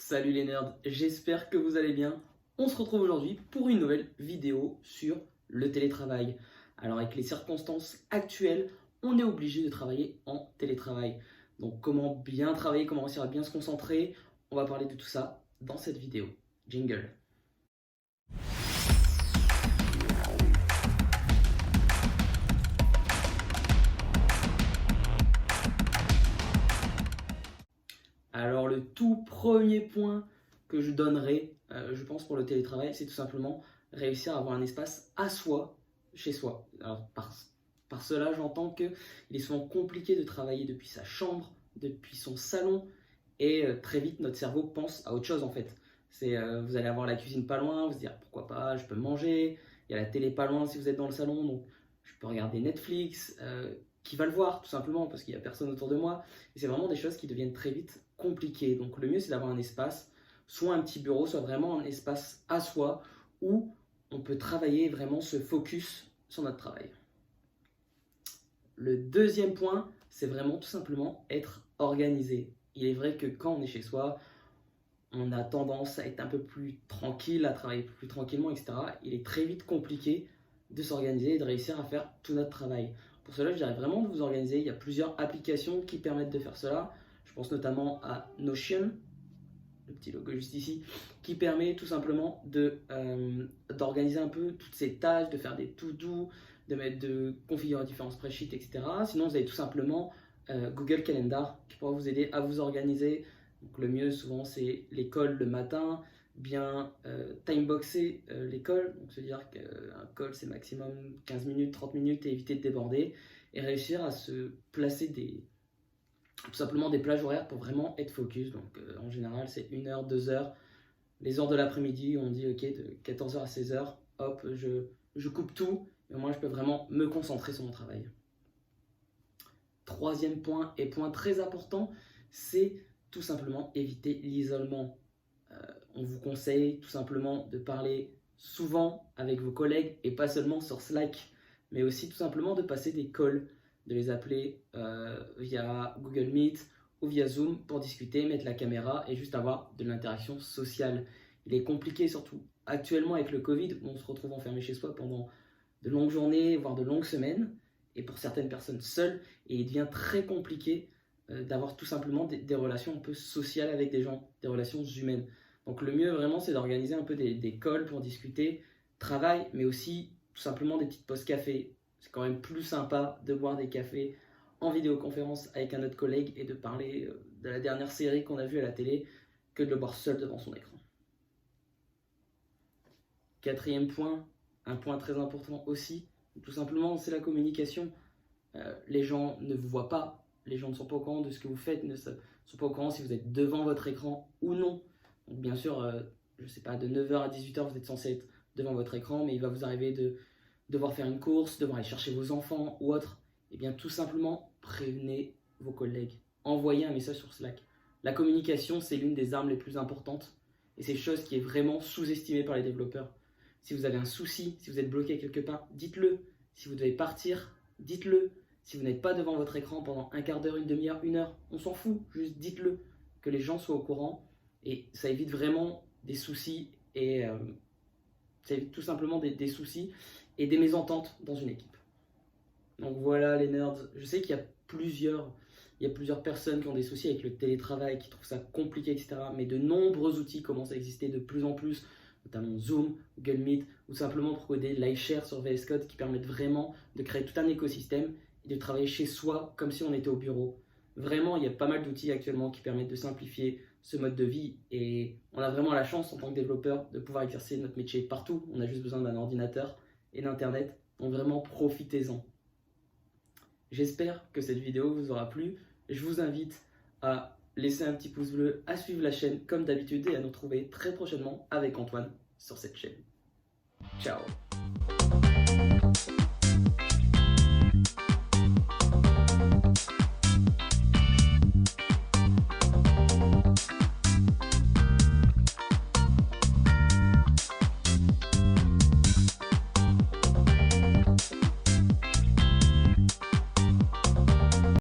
Salut les nerds, j'espère que vous allez bien. On se retrouve aujourd'hui pour une nouvelle vidéo sur le télétravail. Alors avec les circonstances actuelles, on est obligé de travailler en télétravail. Donc comment bien travailler, comment réussir à bien se concentrer, on va parler de tout ça dans cette vidéo. Jingle. Alors le tout premier point que je donnerai, je pense pour le télétravail, c'est tout simplement réussir à avoir un espace à soi, chez soi. Alors par cela, j'entends qu'il est souvent compliqué de travailler depuis sa chambre, depuis son salon, et très vite notre cerveau pense à autre chose en fait. Vous allez avoir la cuisine pas loin, vous se dire pourquoi pas, je peux manger, il y a la télé pas loin si vous êtes dans le salon, donc je peux regarder Netflix, qui va le voir tout simplement parce qu'il n'y a personne autour de moi. Et c'est vraiment des choses qui deviennent très vite compliquées. Donc le mieux c'est d'avoir un espace, soit un petit bureau, soit vraiment un espace à soi où on peut travailler et vraiment se focus sur notre travail. Le deuxième point, c'est vraiment tout simplement être organisé. Il est vrai que quand on est chez soi, on a tendance à être un peu plus tranquille, à travailler plus tranquillement, etc. Il est très vite compliqué de s'organiser et de réussir à faire tout notre travail. Pour cela, je dirais vraiment de vous organiser. Il y a plusieurs applications qui permettent de faire cela. Je pense notamment à Notion, le petit logo juste ici, qui permet tout simplement d'organiser un peu toutes ces tâches, de faire des to-do, de configurer différents spreadsheets, etc. Sinon, vous avez tout simplement Google Calendar qui pourra vous aider à vous organiser. Donc, le mieux, souvent, c'est l'école le matin, bien timeboxer l'école, donc se dire qu'un call c'est maximum 15 minutes, 30 minutes et éviter de déborder et réussir à se placer tout simplement des plages horaires pour vraiment être focus. Donc en général c'est 1 heure, 2 heures, les heures de l'après-midi on dit ok de 14h à 16h, hop je coupe tout et moi je peux vraiment me concentrer sur mon travail. Troisième point et point très important, c'est tout simplement éviter l'isolement. On vous conseille tout simplement de parler souvent avec vos collègues et pas seulement sur Slack, mais aussi tout simplement de passer des calls, de les appeler via Google Meet ou via Zoom pour discuter, mettre la caméra et juste avoir de l'interaction sociale. Il est compliqué surtout actuellement avec le Covid où on se retrouve enfermé chez soi pendant de longues journées, voire de longues semaines, et pour certaines personnes seules, et il devient très compliqué d'avoir tout simplement des relations un peu sociales avec des gens, des relations humaines. Donc le mieux vraiment c'est d'organiser un peu des calls pour discuter travail, mais aussi tout simplement des petites pauses café. C'est quand même plus sympa de boire des cafés en vidéoconférence avec un autre collègue et de parler de la dernière série qu'on a vue à la télé que de le boire seul devant son écran. Quatrième point, un point très important aussi, tout simplement c'est la communication. Les gens ne vous voient pas, les gens ne sont pas au courant de ce que vous faites, ne sont pas au courant si vous êtes devant votre écran ou non. Donc bien sûr, je ne sais pas, de 9h à 18h, vous êtes censé être devant votre écran, mais il va vous arriver de devoir faire une course, devoir aller chercher vos enfants ou autre. Et bien tout simplement, prévenez vos collègues. Envoyez un message sur Slack. La communication, c'est l'une des armes les plus importantes et c'est chose qui est vraiment sous-estimée par les développeurs. Si vous avez un souci, si vous êtes bloqué quelque part, dites-le. Si vous devez partir, dites-le. Si vous n'êtes pas devant votre écran pendant un quart d'heure, une demi-heure, 1 heure, on s'en fout, juste dites-le, que les gens soient au courant et ça évite vraiment des soucis et ça évite tout simplement des soucis et des mésententes dans une équipe. Donc voilà les nerds, je sais qu'il y a plusieurs personnes qui ont des soucis avec le télétravail, qui trouvent ça compliqué, etc. Mais de nombreux outils commencent à exister de plus en plus, notamment Zoom, Google Meet, ou simplement proposer LiveShare sur VS Code qui permettent vraiment de créer tout un écosystème et de travailler chez soi comme si on était au bureau. Vraiment, il y a pas mal d'outils actuellement qui permettent de simplifier ce mode de vie et on a vraiment la chance en tant que développeur de pouvoir exercer notre métier partout. On a juste besoin d'un ordinateur et d'internet, donc vraiment profitez-en. J'espère que cette vidéo vous aura plu. Je vous invite à laisser un petit pouce bleu, à suivre la chaîne comme d'habitude et à nous retrouver très prochainement avec Antoine sur cette chaîne. Ciao!